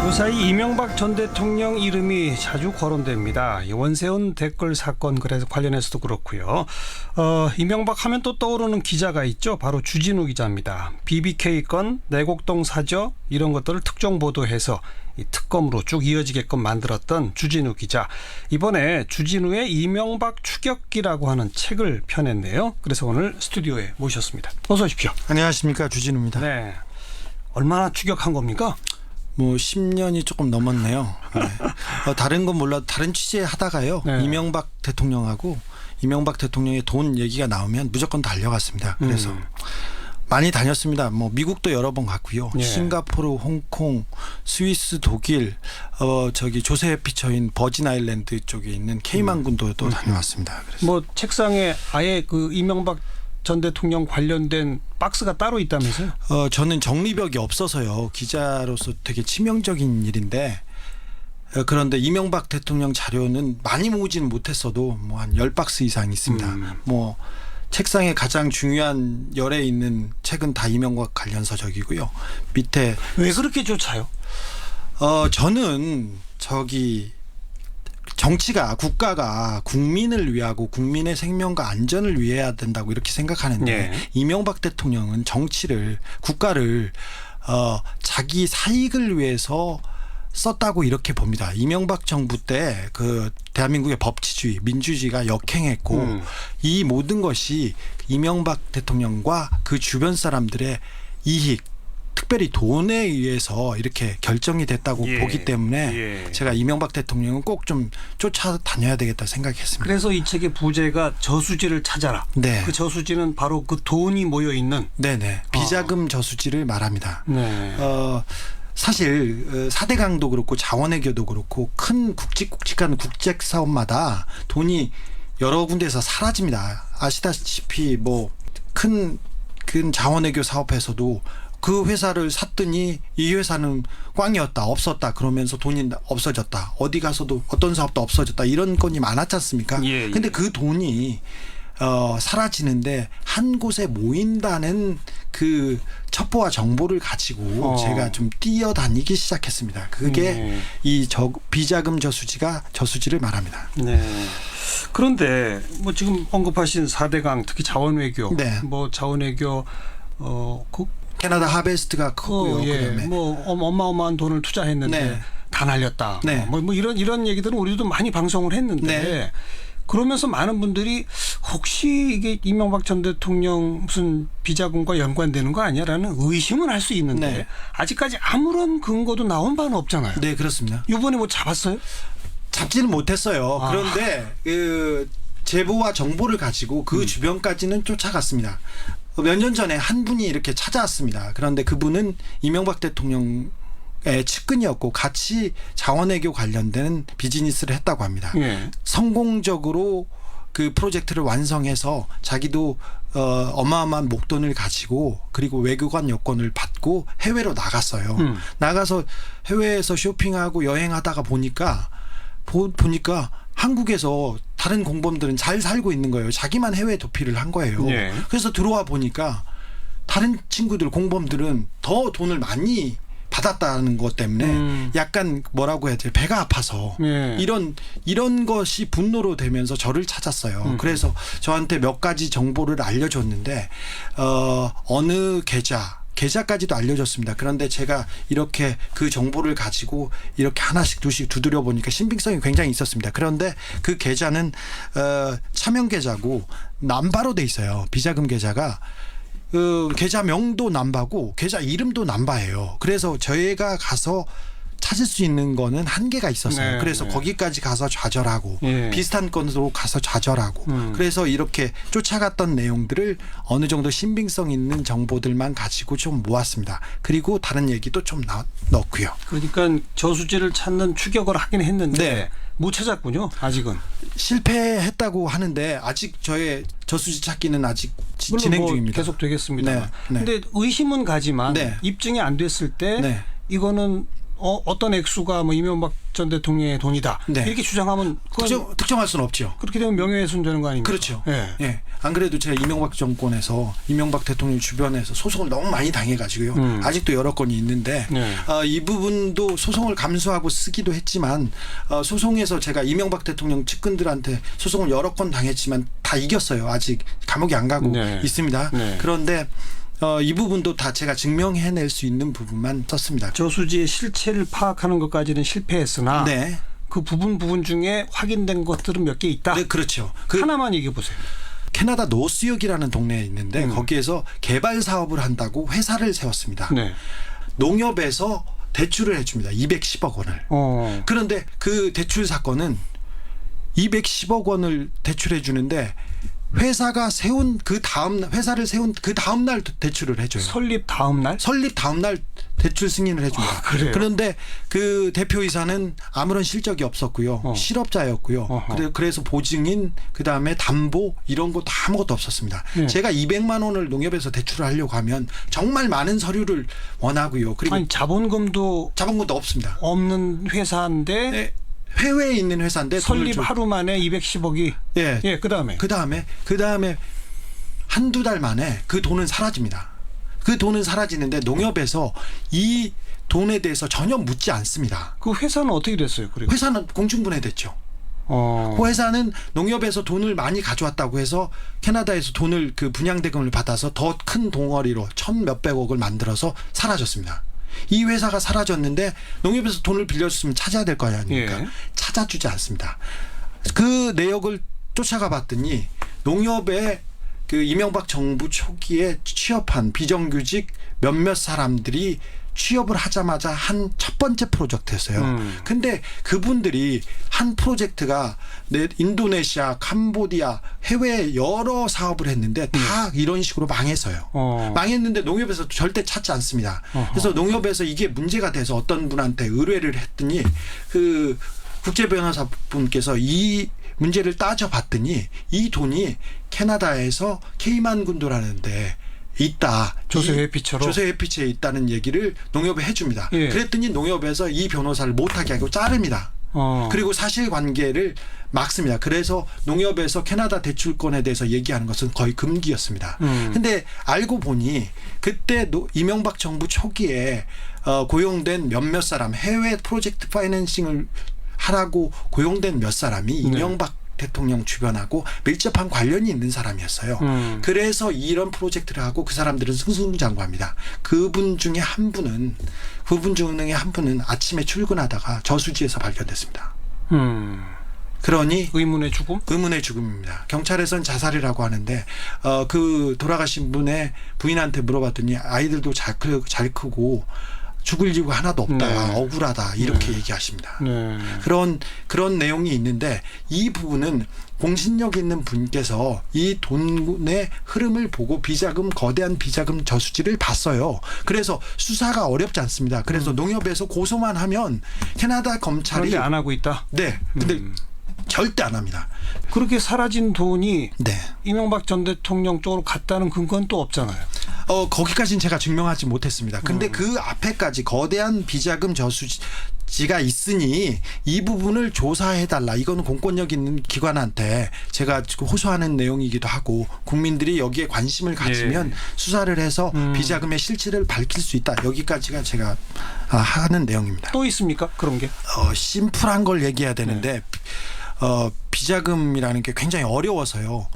요사이 이명박 전 대통령 이름이 자주 거론됩니다. 원세훈 댓글 사건 그래서 관련해서도 그렇고요. 이명박 하면 또 떠오르는 기자가 있죠. 바로 주진우 기자입니다. BBK 건, 내곡동 사저 이런 것들을 특종 보도해서 이 특검으로 쭉 이어지게끔 만들었던 주진우 기자. 이번에 주진우의 이명박 추격기라고 하는 책을 펴냈네요. 그래서 오늘 스튜디오에 모셨습니다. 어서 오십시오. 안녕하십니까, 주진우입니다. 네. 얼마나 추격한 겁니까? 뭐 10년이 조금 넘었네요. 네. 다른 건 몰라도 다른 취재 하다가요. 네. 이명박 대통령하고 이명박 대통령의 돈 얘기가 나오면 무조건 달려갔습니다. 그래서 많이 다녔습니다. 뭐 미국도 여러 번 갔고요. 예. 싱가포르, 홍콩, 스위스, 독일, 저기 조세 피처인 버진 아일랜드 쪽에 있는 케이만군도 또 다녀왔습니다. 그래서 뭐 책상에 아예 그 이명박 전 대통령 관련된 박스가 따로 있다면서요? 저는 정리벽이 없어서요. 기자로서 되게 치명적인 일인데 그런데 이명박 대통령 자료는 많이 모으지는 못했어도 뭐 한 10박스 이상 있습니다. 뭐 책상에 가장 중요한 열에 있는 책은 다 이명박 관련 서적이고요. 밑에 왜 그렇게 쫓아요? 저는 저기 정치가 국가가 국민을 위하고 국민의 생명과 안전을 위해야 된다고 이렇게 생각하는데 네. 이명박 대통령은 정치를 국가를 자기 사익을 위해서 썼다고 이렇게 봅니다. 이명박 정부 때 그 대한민국의 법치주의, 민주주의가 역행했고 이 모든 것이 이명박 대통령과 그 주변 사람들의 이익, 특별히 돈에 의해서 이렇게 결정이 됐다고 예. 보기 때문에 예. 제가 이명박 대통령은 꼭 좀 쫓아다녀야 되겠다 생각했습니다. 그래서 이 책의 부제가 저수지를 찾아라. 네. 그 저수지는 바로 그 돈이 모여 있는. 네네. 비자금 저수지를 말합니다. 네. 사실 4대 강도 그렇고 자원외교도 그렇고 큰 굵직굵직한 국책 사업마다 돈이 여러 군데에서 사라집니다. 아시다시피 뭐 큰 자원외교 사업에서도 그 회사를 샀더니 이 회사는 꽝이었다, 없었다 그러면서 돈이 없어졌다. 어디 가서도 어떤 사업도 없어졌다. 이런 건이 많았지 않습니까? 예, 예. 근데 그 돈이 사라지는데 한 곳에 모인다는 그 첩보와 정보를 가지고 제가 좀 뛰어다니기 시작했습니다. 그게 이 비자금 저수지를 말합니다. 네. 그런데 뭐 지금 언급하신 4대강 특히 자원외교, 네. 뭐 자원외교 캐나다 하베스트가 크고요. 예. 그다음에 뭐 어마어마한 돈을 투자했는데 네. 다 날렸다. 네. 뭐 이런 얘기들은 우리도 많이 방송을 했는데 네. 그러면서 많은 분들이 혹시 이게 이명박 전 대통령 무슨 비자금과 연관되는 거 아니야라는 의심은 할 수 있는데 네. 아직까지 아무런 근거도 나온 바는 없잖아요. 네, 그렇습니다. 이번에 뭐 잡았어요? 잡지는 못했어요. 그런데 그 제보와 정보를 가지고 그 주변까지는 쫓아갔습니다. 몇 년 전에 한 분이 이렇게 찾아왔습니다. 그런데 그분은 이명박 대통령의 측근이었고 같이 자원외교 관련된 비즈니스를 했다고 합니다. 예. 성공적으로 그 프로젝트를 완성해서 자기도 어마어마한 목돈을 가지고 그리고 외교관 여권을 받고 해외로 나갔어요. 나가서 해외에서 쇼핑하고 여행하다가 보니까 한국에서 다른 공범들은 잘 살고 있는 거예요. 자기만 해외 도피를 한 거예요. 예. 그래서 들어와 보니까 다른 친구들 공범들은 더 돈을 많이 받았다는 것 때문에 약간 뭐라고 해야 돼요? 배가 아파서 예. 이런 것이 분노로 되면서 저를 찾았어요. 그래서 저한테 몇 가지 정보를 알려줬는데 어느 계좌까지도 알려줬습니다. 그런데 제가 이렇게 그 정보를 가지고 이렇게 하나씩 두씩 두드려 보니까 신빙성이 굉장히 있었습니다. 그런데 그 계좌는 차명 계좌고 남바로 돼 있어요. 비자금 계좌가. 계좌명도 남바고 계좌 이름도 남바예요. 그래서 저희가 가서 찾을 수 있는 거는 한계가 있었어요. 네, 그래서 네. 거기까지 가서 좌절하고 예. 비슷한 건으로 가서 좌절하고 그래서 이렇게 쫓아갔던 내용들을 어느 정도 신빙성 있는 정보들만 가지고 좀 모았습니다. 그리고 다른 얘기도 좀 넣고요. 그러니까 저수지를 찾는 추격을 하긴 했는데 네. 못 찾았군요. 아직은. 실패했다고 하는데 아직 저의 저수지 찾기는 아직 물론 진행 뭐 중입니다. 계속 되겠습니다. 네, 네. 근데 의심은 가지만 네. 입증이 안 됐을 때 네. 이거는 어떤 액수가 뭐 이명박 전 전 대통령의 돈이다. 네. 이렇게 주장하면 그건 특정할 수는 없죠. 그렇게 되면 명예훼손 되는 거 아닙니까? 그렇죠. 예. 예. 안 그래도 제가 이명박 정권에서 이명박 대통령 주변에서 소송을 너무 많이 당해가지고요. 아직도 여러 건이 있는데 네. 이 부분도 소송을 감수하고 쓰기도 했지만 소송에서 제가 이명박 대통령 측근들한테 소송을 여러 건 당했지만 다 이겼어요. 아직 감옥에 안 가고 네. 있습니다. 네. 그런데 이 부분도 다 제가 증명해낼 수 있는 부분만 썼습니다. 저수지의 실체를 파악하는 것까지는 실패했으나 네. 그 부분 중에 확인된 것들은 몇 개 있다. 네, 그렇죠. 하나만 얘기해 보세요. 캐나다 노스역이라는 동네에 있는데 거기에서 개발 사업을 한다고 회사를 세웠습니다. 네. 농협에서 대출을 해줍니다. 210억 원을. 그런데 그 대출 사건은 210억 원을 대출해 주는데 회사가 세운 회사를 세운 그 다음 날 대출을 해줘요. 설립 다음 날? 설립 다음 날 대출 승인을 해줍니다. 그래요? 그런데 그 대표이사는 아무런 실적이 없었고요. 실업자였고요. 그래서 보증인 그다음에 담보 이런 것도 아무것도 없었습니다. 네. 제가 200만 원을 농협에서 대출을 하려고 하면 정말 많은 서류를 원하고요. 그리고 아니 자본금도 없습니다. 없는 회사인데 네, 해외에 있는 회사인데 설립 하루 만에 210억이 예. 그다음에 한두 달 만에 그 돈은 사라집니다. 그 돈은 사라지는데 농협에서 이 돈에 대해서 전혀 묻지 않습니다. 그 회사는 어떻게 됐어요? 그리고 회사는 공중분해됐죠. 그 회사는 농협에서 돈을 많이 가져왔다고 해서 캐나다에서 돈을 그 분양대금을 받아서 더 큰 덩어리로 1,몇백억을 만들어서 사라졌습니다. 이 회사가 사라졌는데 농협에서 돈을 빌려줬으면 찾아야 될 거 아닙니까? 예. 찾아주지 않습니다. 그 내역을 쫓아가 봤더니 농협에 그 이명박 정부 초기에 취업한 비정규직 몇몇 사람들이 취업을 하자마자 한 첫 번째 프로젝트였어요. 근데 그분들이 한 프로젝트가 인도네시아, 캄보디아, 해외에 여러 사업을 했는데 다 이런 식으로 망했어요. 망했는데 농협에서 절대 찾지 않습니다. 그래서 농협에서 이게 문제가 돼서 어떤 분한테 의뢰를 했더니 그 국제변호사분께서 이 문제를 따져봤더니 이 돈이 캐나다에서 케이만 군도라는데 있다. 조세 회피처로? 조세 회피처에 있다는 얘기를 농협에 해줍니다. 예. 그랬더니 농협에서 이 변호사를 못하게 하고 자릅니다. 그리고 사실관계를 막습니다. 그래서 농협에서 캐나다 대출권에 대해서 얘기하는 것은 거의 금기였습니다. 근데 알고 보니 그때 이명박 정부 초기에 고용된 몇몇 사람 해외 프로젝트 파이낸싱을 하라고 고용된 몇 사람이 이명박 대통령 주변하고 밀접한 관련이 있는 사람이었어요. 그래서 이런 프로젝트를 하고 그 사람들은 승승장구합니다. 그분 중에 한 분은 아침에 출근하다가 저수지에서 발견됐습니다. 그러니 의문의 죽음? 의문의 죽음입니다. 경찰에서는 자살이라고 하는데 그 돌아가신 분의 부인한테 물어봤더니 아이들도 잘 크고 죽을 이유가 하나도 없다. 네. 억울하다. 이렇게 얘기하십니다. 네. 그런 내용이 있는데 이 부분은 공신력 있는 분께서 이 돈의 흐름을 보고 거대한 비자금 저수지를 봤어요. 그래서 수사가 어렵지 않습니다. 그래서 농협에서 고소만 하면 캐나다 검찰이 그런데 안 하고 있다? 네. 근데 절대 안 합니다. 그렇게 사라진 돈이 네. 이명박 전 대통령 쪽으로 갔다는 근거는 또 없잖아요. 거기까지는 제가 증명하지 못했습니다. 근데 그 앞에까지 거대한 비자금 저수지가 있으니 이 부분을 조사해달라. 이거는 공권력 있는 기관한테 제가 호소하는 내용이기도 하고 국민들이 여기에 관심을 가지면 수사를 해서 비자금의 실체를 밝힐 수 있다. 여기까지가 제가 하는 내용입니다. 또 있습니까? 그런 게? 심플한 걸 얘기해야 되는데 비자금이라는 게 굉장히 어려워서요.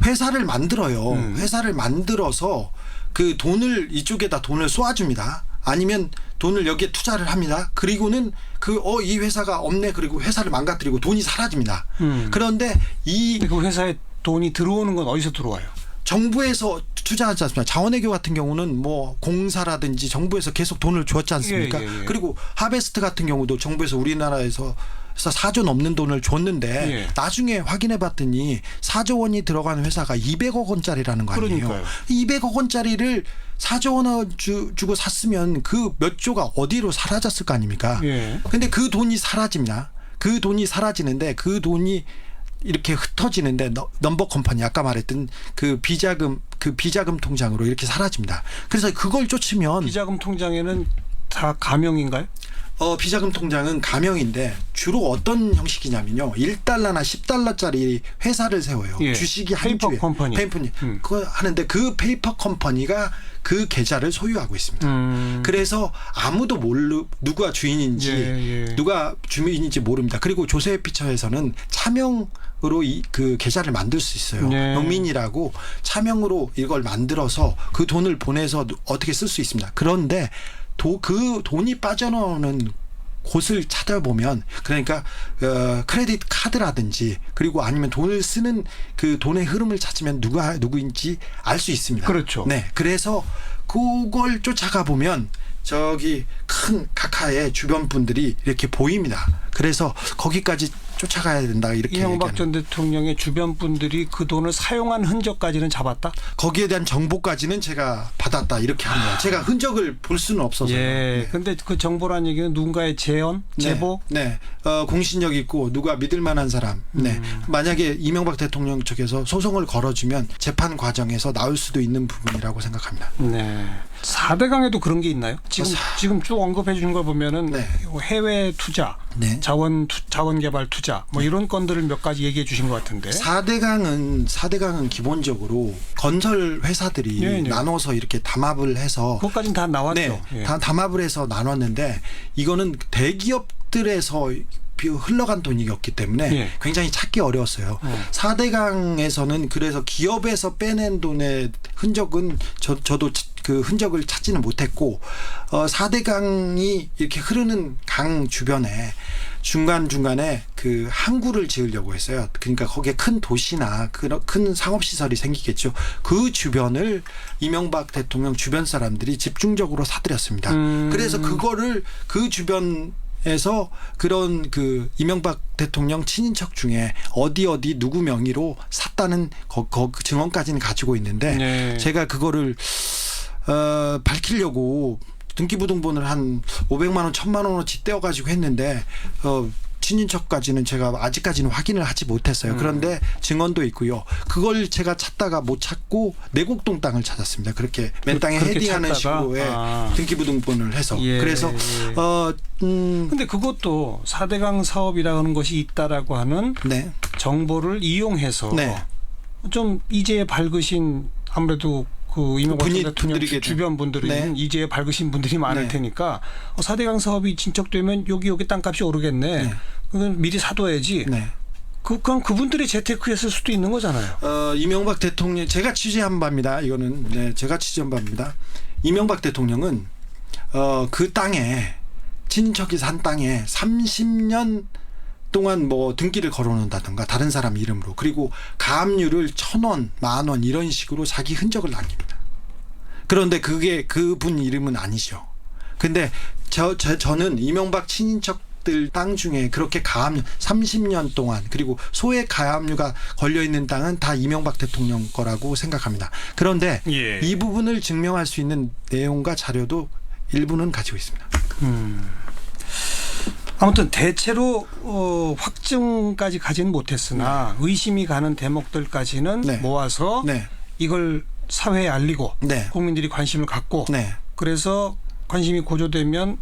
회사를 만들어요. 회사를 만들어서 그 돈을 이쪽에다 돈을 쏘아줍니다. 아니면 돈을 여기에 투자를 합니다. 그리고는 이 회사가 없네. 그리고 회사를 망가뜨리고 돈이 사라집니다. 그런데 그 회사에 돈이 들어오는 건 어디서 들어와요? 정부에서 투자하지 않습니까? 자원외교 같은 경우는 뭐 공사라든지 정부에서 계속 돈을 줬지 않습니까? 그리고 하베스트 같은 경우도 정부에서 우리나라에서 4조 넘는 돈을 줬는데 나중에 확인해 봤더니 4조 원이 들어간 회사가 200억 원짜리라는 거 아니에요. 그러니까요. 200억 원짜리를 4조 원 주고 샀으면 그 몇 조가 어디로 사라졌을 거 아닙니까? 근데 그 돈이 사라집니다. 그 돈이 사라지는데 그 돈이 이렇게 흩어지는데 넘버 컴퍼니 아까 말했던 그 비자금 통장으로 이렇게 사라집니다. 그래서 그걸 쫓으면 비자금 통장에는 다 가명인가요? 비자금 통장은 가명인데 주로 어떤 형식이냐면요. 1달러나 10달러짜리 회사를 세워요. 예. 주식이 한 페이퍼 주에. 컴퍼니. 그거 하는데 그 페이퍼 컴퍼니가 그 계좌를 소유하고 있습니다. 그래서 아무도 누가 주인인지 누가 주민인지 모릅니다. 그리고 조세의 피처에서는 차명으로 그 계좌를 만들 수 있어요. 농민이라고 차명으로 이걸 만들어서 그 돈을 보내서 어떻게 쓸 수 있습니다. 그런데 그 돈이 빠져나오는 곳을 찾아보면 그러니까 크레딧 카드라든지 그리고 아니면 돈을 쓰는 그 돈의 흐름을 찾으면 누구인지 알 수 있습니다. 그렇죠. 네, 그래서 그걸 쫓아가 보면 저기 큰 카카의 주변 분들이 이렇게 보입니다. 그래서 거기까지 쫓아가야 된다 이렇게 이명박 전 대통령의 주변 분들이 그 돈을 사용한 흔적까지는 잡았다. 거기에 대한 정보까지는 제가 받았다 이렇게 합니다. 제가 흔적을 볼 수는 없어서요. 예. 근데 그 정보란 얘기는 누군가의 재현, 제보. 네. 공신력 있고 누가 믿을 만한 사람. 네. 만약에 이명박 대통령 측에서 소송을 걸어주면 재판 과정에서 나올 수도 있는 부분이라고 생각합니다. 네. 4대강에도 그런 게 있나요? 지금 쭉 언급해 주는 걸 보면은 네. 해외 투자, 네. 자원 개발 투자 뭐 이런 건들을 몇 가지 얘기해 주신 것 같은데. 4대강은 기본적으로 건설 회사들이 나눠서 이렇게 담합을 해서 그것까지는 다 나왔죠. 네. 예. 다 담합을 해서 나눴는데 이거는 대기업들에서 흘러간 돈이었기 때문에 굉장히 찾기 어려웠어요. 4대강에서는 그래서 기업에서 빼낸 돈의 흔적은 저도 그 흔적을 찾지는 못했고 4대강이 이렇게 흐르는 강 주변에 중간중간에 그 항구를 지으려고 했어요. 그러니까 거기에 큰 도시나 큰 상업시설이 생기겠죠. 그 주변을 이명박 대통령 주변 사람들이 집중적으로 사들였습니다. 그래서 그거를 그 주변에서 그런 그 이명박 대통령 친인척 중에 어디 누구 명의로 샀다는 그 증언까지는 가지고 있는데 제가 그거를 밝히려고 등기부등본을 한 500만 원, 1000만 원어치 떼어가지고 했는데 친인척까지는 제가 아직까지는 확인을 하지 못했어요. 그런데 증언도 있고요. 그걸 제가 찾다가 못 찾고 내곡동 땅을 찾았습니다. 그렇게 맨 땅에 헤딩하는 식으로 등기부등본을 해서 그래서 근데 그것도 4대강 사업이라는 것이 있다라고 하는 정보를 이용해서 좀 이제 밝으신 아무래도 그 이명박 전 대통령 주변 분들이 이제 밝으신 분들이 많을 테니까 4대강 사업이 진척되면 여기 땅값이 오르겠네. 그건 미리 사둬야지. 그건 그분들이 재테크했을 수도 있는 거잖아요. 이명박 대통령 제가 취재한 바입니다. 이거는 제가 취재한 바입니다. 이명박 대통령은 그 땅에 친척이 산 땅에 30년 동안 뭐 등기를 걸어놓는다든가 다른 사람 이름으로 그리고 가압류를 1,000원, 10,000원 이런 식으로 자기 흔적을 남깁니다. 그런데 그게 그분 이름은 아니죠. 근데 저는 이명박 친인척들 땅 중에 그렇게 가압류 30년 동안 그리고 소액 가압류가 걸려있는 땅은 다 이명박 대통령 거라고 생각합니다. 그런데 이 부분을 증명할 수 있는 내용과 자료도 일부는 가지고 있습니다. 아무튼 대체로 확증까지 가지는 못했으나 의심이 가는 대목들까지는 모아서 이걸 사회에 알리고 국민들이 관심을 갖고 그래서 관심이 고조되면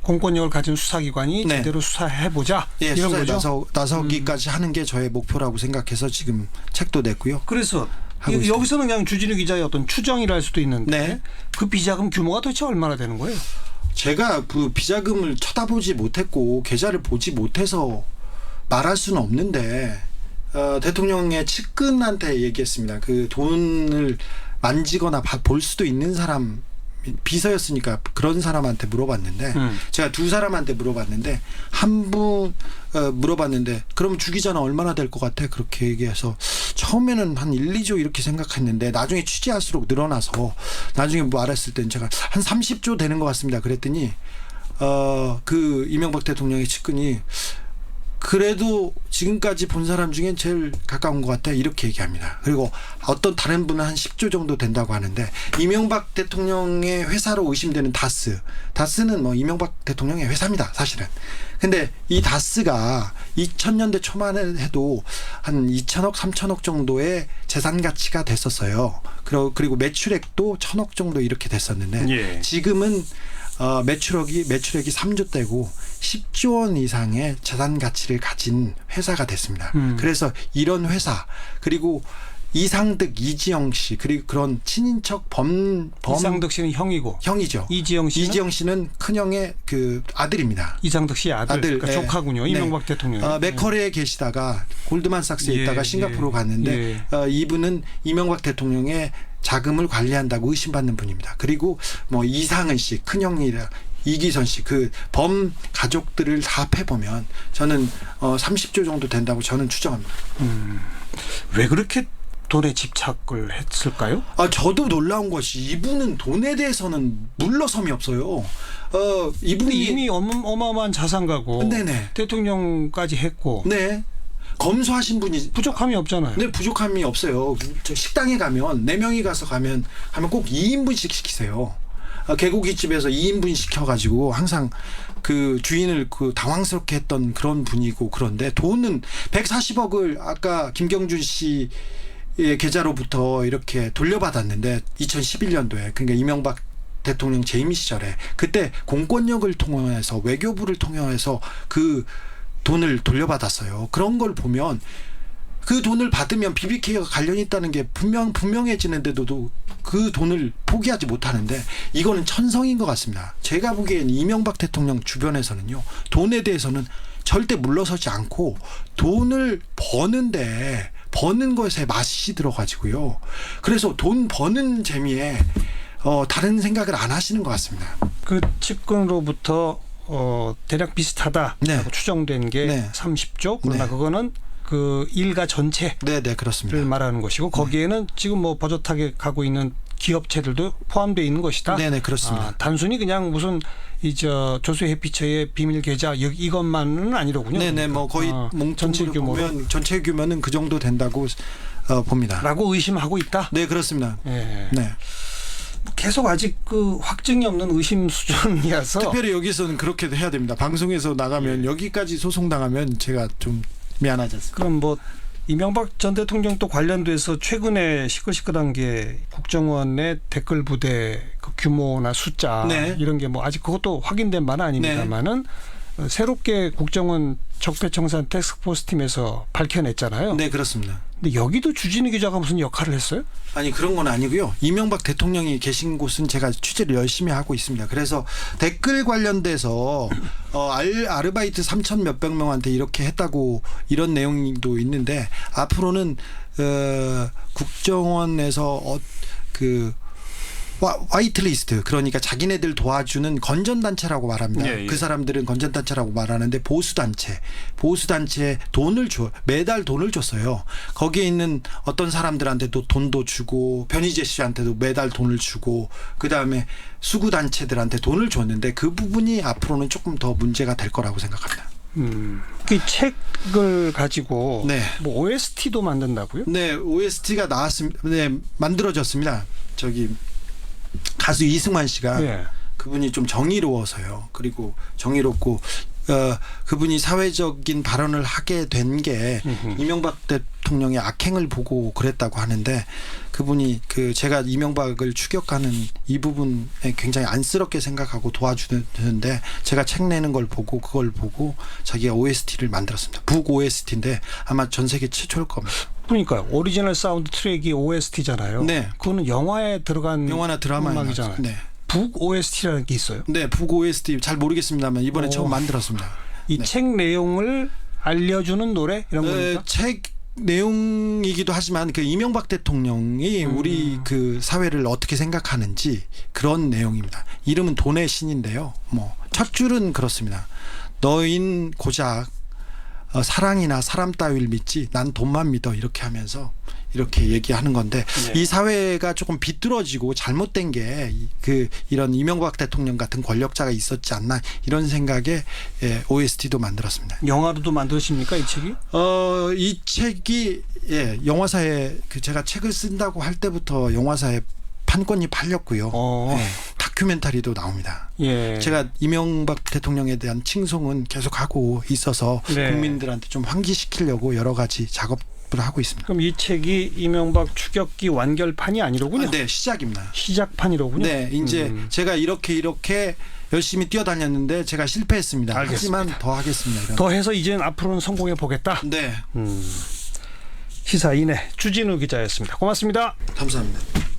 공권력을 가진 수사기관이 제대로 수사해보자 이런 거죠. 나서기까지 하는 게 저의 목표라고 생각해서 지금 책도 냈고요. 그래서 여기서는 그냥 주진우 기자의 어떤 추정이랄 수도 있는데 그 비자금 규모가 도대체 얼마나 되는 거예요? 제가 그 비자금을 쳐다보지 못했고 계좌를 보지 못해서 말할 수는 없는데 대통령의 측근한테 얘기했습니다. 그 돈을 만지거나 볼 수도 있는 사람 비서였으니까 그런 사람한테 물어봤는데 제가 두 사람한테 물어봤는데 한 분 물어봤는데 그럼 주 기자는 얼마나 될 것 같아? 그렇게 얘기해서 처음에는 한 1, 2조 이렇게 생각했는데 나중에 취재할수록 늘어나서 나중에 뭐 알았을 때는 제가 한 30조 되는 것 같습니다. 그랬더니 그 이명박 대통령의 측근이 그래도 지금까지 본 사람 중엔 제일 가까운 것 같아 이렇게 얘기합니다. 그리고 어떤 다른 분은 한 10조 정도 된다고 하는데 이명박 대통령의 회사로 의심되는 다스는 뭐 이명박 대통령의 회사입니다. 사실은. 근데 이 다스가 2000년대 초반에 해도 한 2천억 3천억 정도의 재산 가치가 됐었어요. 그리고 매출액도 1,000억 정도 이렇게 됐었는데 지금은 매출액이 3조 대고 10조 원 이상의 자산 가치를 가진 회사가 됐습니다. 그래서 이런 회사 그리고 이상득, 이지영 씨 그리고 그런 친인척 이상득 씨는 형이고 형이죠. 이지영 씨는 큰형의 그 아들입니다. 이상득 씨의 아들, 그러니까 네. 조카군요. 이명박 대통령. 맥커리에 계시다가 골드만삭스에 예, 있다가 싱가포르 예, 갔는데 이분은 이명박 대통령의 자금을 관리한다고 의심받는 분입니다. 그리고 뭐 이상은 씨 큰형이라 이기선 씨 그 범 가족들을 다 합해보면 저는 30조 정도 된다고 저는 추정합니다. 왜 그렇게 돈에 집착을 했을까요? 저도 놀라운 것이 이분은 돈에 대해서는 물러섬이 없어요. 이분이 이미 어마어마한 자산가고 네네. 대통령까지 했고 네. 검소하신 분이 부족함이 없잖아요. 네, 부족함이 없어요. 저 식당에 가면 4명이 가면 꼭 2인분씩 시키세요. 개고기집에서 2인분 시켜가지고 항상 그 주인을 그 당황스럽게 했던 그런 분이고 그런데 돈은 140억을 아까 김경준 씨의 계좌로부터 이렇게 돌려받았는데 2011년도에 그러니까 이명박 대통령 재임 시절에 그때 공권력을 통해서 외교부를 통해서 그 돈을 돌려받았어요. 그런 걸 보면 그 돈을 받으면 BBK가 관련이 있다는 게 분명해지는데도 그 돈을 포기하지 못하는데 이거는 천성인 것 같습니다. 제가 보기엔 이명박 대통령 주변에서는요. 돈에 대해서는 절대 물러서지 않고 돈을 버는 것에 맛이 들어가지고요. 그래서 돈 버는 재미에 다른 생각을 안 하시는 것 같습니다. 그 측근으로부터 대략 비슷하다고 네. 추정된 게 네. 30조 그러나 네. 그거는 그 일가 전체를 네, 그렇습니다. 말하는 것이고 거기에는 지금 뭐 버젓하게 가고 있는 기업체들도 포함되어 있는 것이다. 네, 그렇습니다. 단순히 그냥 무슨 조수해피처의 비밀 계좌 이것만은 아니로군요. 네네, 뭐 거의 전체 몽통으로 규모로 보면 전체 규모는 그 정도 된다고 봅니다. 라고 의심하고 있다. 네, 그렇습니다. 예. 네. 계속 아직 그 확증이 없는 의심 수준이어서 특별히 여기서는 그렇게 해야 됩니다. 방송에서 나가면 여기까지 소송당하면 제가 좀 미안하지 않습니까? 그럼 뭐 이명박 전 대통령도 관련돼서 최근에 시끌시끌한 게 국정원의 댓글 부대 그 규모나 숫자 네. 이런 게 뭐 아직 그것도 확인된 바는 아닙니다만은 새롭게 국정원 적폐청산 태스크포스 팀에서 밝혀냈잖아요. 네, 그렇습니다. 근데 여기도 주진우 기자가 무슨 역할을 했어요? 아니 그런 건 아니고요. 이명박 대통령이 계신 곳은 제가 취재를 열심히 하고 있습니다. 그래서 댓글 관련돼서 아르바이트 3천 몇백 명한테 이렇게 했다고 이런 내용도 있는데 앞으로는 국정원에서 그 화이트리스트 그러니까 자기네들 도와주는 건전단체라고 말합니다. 예, 예. 그 사람들은 건전단체라고 말하는데 보수단체에 돈을 매달 돈을 줬어요. 거기에 있는 어떤 사람들한테도 돈도 주고 변희재 씨한테도 매달 돈을 주고 그다음에 수구단체들한테 돈을 줬는데 그 부분이 앞으로는 조금 더 문제가 될 거라고 생각합니다. 그 책을 가지고 네. 뭐 OST도 만든다고요? 네, OST가 나왔습니다. 네, 만들어졌습니다. 가수 이승환 씨가 네. 그분이 좀 정의로워서요. 그리고 정의롭고 그분이 사회적인 발언을 하게 된 게 이명박 대통령의 악행을 보고 그랬다고 하는데 그분이 제가 이명박을 추격하는 이 부분에 굉장히 안쓰럽게 생각하고 도와주는데 제가 책 내는 걸 보고 그걸 보고 자기가 OST를 만들었습니다. 북 OST인데 아마 전 세계 최초일 겁니다. 그러니까요. 오리지널 사운드 트랙이 OST잖아요. 네. 그거는 영화에 들어간 영화나 드라마에 음악이잖아요. 네. 북 OST라는 게 있어요. 네, 북 OST 잘 모르겠습니다만 이번에 처음 만들었습니다. 이 책 내용을 알려주는 노래 이런 겁니까? 책 내용이기도 하지만 그 이명박 대통령이 우리 그 사회를 어떻게 생각하는지 그런 내용입니다. 이름은 돈의 신인데요. 뭐 첫 줄은 그렇습니다. 너인 고작 사랑이나 사람 따위를 믿지 난 돈만 믿어 이렇게 하면서 이렇게 얘기하는 건데 네. 이 사회가 조금 비뚤어지고 잘못된 게 이런 이명박 대통령 같은 권력자가 있었지 않나 이런 생각에 OST도 만들었습니다. 영화로도 만드십니까 이 책이? 이 책이 영화사에 제가 책을 쓴다고 할 때부터 영화사에 판권이 팔렸고요. 다큐멘터리도 나옵니다. 예. 제가 이명박 대통령에 대한 칭송은 계속하고 있어서 네. 국민들한테 좀 환기시키려고 여러 가지 작부를 하고 있습니다. 그럼 이 책이 이명박 추격기 완결판이 아니로군요. 네, 시작입니다. 시작판이로군요. 네, 이제 제가 이렇게 열심히 뛰어다녔는데 제가 실패했습니다. 알겠습니다. 하지만 더 하겠습니다. 이런. 더해서 이제는 앞으로는 성공해 보겠다. 네, 시사인의 주진우 기자였습니다. 고맙습니다. 감사합니다.